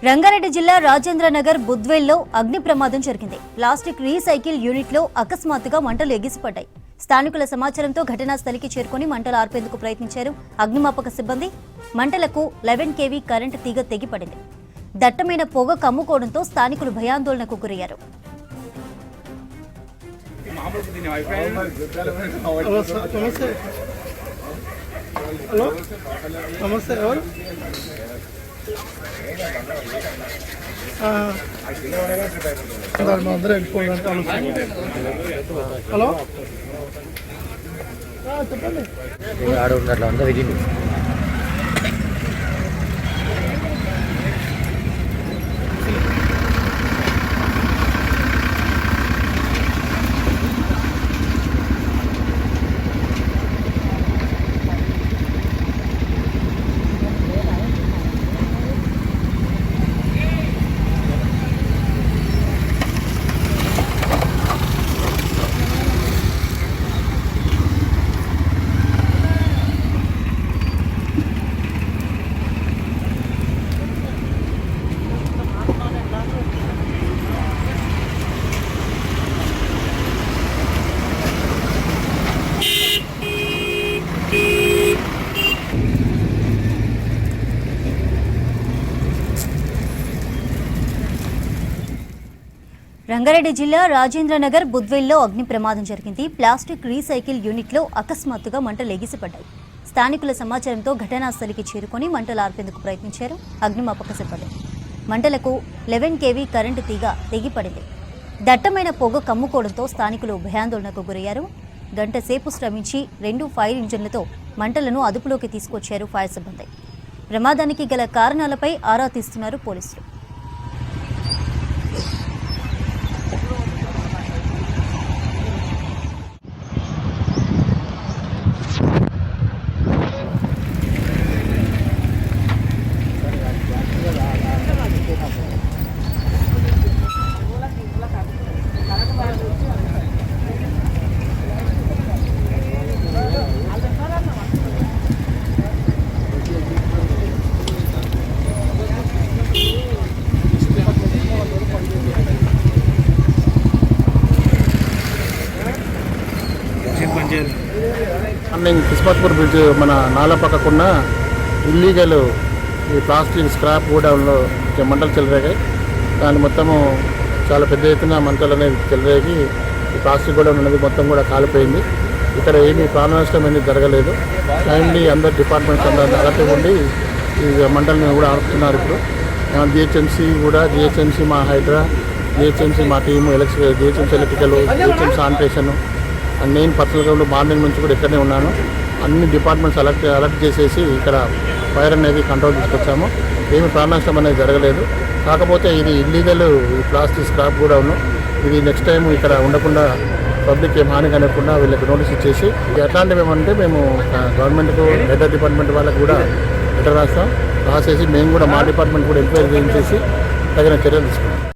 రంగారెడ్డి జిల్లా రాజేంద్రనగర్ బుద్వేల్లో అగ్ని ప్రమాదం జరిగింది. ప్లాస్టిక్ రీసైకిల్ యూనిట్లో అకస్మాత్తుగా మంటలు ఎగిసిపడ్డాయి. స్థానికుల సమాచారంతో ఘటనా స్థలికి చేరుకుని మంటలు ఆర్పేందుకు ప్రయత్నించారు అగ్నిమాపక సిబ్బంది. మంటలకు 11 kV కరెంటు తీగ తెగిపడింది. దట్టమైన పొగ కమ్ముకోవడంతో స్థానికులు భయాందోళనకు గురయ్యారు. హలో చెప్పండి. ఆడ ఉన్నట్లు అందరూ ఎగింది. రంగారెడ్డి జిల్లా రాజేంద్రనగర్ బుద్వేల్లో అగ్ని ప్రమాదం జరిగింది. ప్లాస్టిక్ రీసైకిల్ యూనిట్లో అకస్మాత్తుగా మంటలు ఎగిసిపడ్డాయి. స్థానికుల సమాచారంతో ఘటనా స్థలికి చేరుకుని మంటలు ఆర్పేందుకు ప్రయత్నించారు అగ్నిమాపక సిబ్బంది. మంటలకు 11 kV కరెంటు తీగ తెగిపడింది. దట్టమైన పొగ కమ్ముకోవడంతో స్థానికులు భయాందోళనకు గురయ్యారు. గంట సేపు శ్రమించి 2 ఫైర్ ఇంజన్లతో మంటలను అదుపులోకి తీసుకొచ్చారు ఫైర్ సిబ్బంది. ప్రమాదానికి గల కారణాలపై ఆరా తీస్తున్నారు పోలీసులు. అన్నీ కిస్మత్పూర్ బ్రిడ్జ్ మన నాల పక్కకున్న ఇల్లీగల్ ఈ ప్లాస్టిక్ స్క్రాప్ గోడౌన్లో మంటలు చెలరేగాయి. దాని మొత్తము చాలా పెద్ద ఎత్తున మంటలు అనేది చెలరేగి ఈ ప్లాస్టిక్ గోడౌన్ అనేది మొత్తం కూడా కాలిపోయింది. ఇక్కడ ఏమీ ప్రాణ నష్టం అనేది జరగలేదు. టైమ్లీ అందరు డిపార్ట్మెంట్స్ అందరూ అలర్ట్ ఉండి ఈ మంటలను కూడా ఆపుతున్నారు. ఇప్పుడు జిహెచ్ఎంసీ మా హైడ్రా, జిహెచ్ఎంసీ మా team, GHMC electrical, GHMC sanitation and నేను పర్సనల్గా మార్నింగ్ నుంచి కూడా ఇక్కడనే ఉన్నాను. అన్ని డిపార్ట్మెంట్స్ అలర్ట్ చేసేసి ఇక్కడ ఫైర్ అనేది కంట్రోల్ తీసుకొచ్చాము. ఏమి ప్రాణనష్టం అనేది జరగలేదు. కాకపోతే ఇది ఇల్లీగల్ ఈ ప్లాస్టిక్ స్క్రాప్ కూడా ఉన్నాం. ఇది నెక్స్ట్ టైం ఇక్కడ ఉండకుండా పబ్లిక్ ఏం హాని కనకుండా వీళ్ళకి నోటీస్ ఇచ్చేసి ఎట్లాంటివి ఏమంటే మేము గవర్నమెంట్కు హెడ్ డిపార్ట్మెంట్ వాళ్ళకి కూడా లెటర్ రాసేసి మేము కూడా మా డిపార్ట్మెంట్ కూడా ఎంక్వైరీ చేయించేసి తగిన చర్యలు తీసుకున్నాం.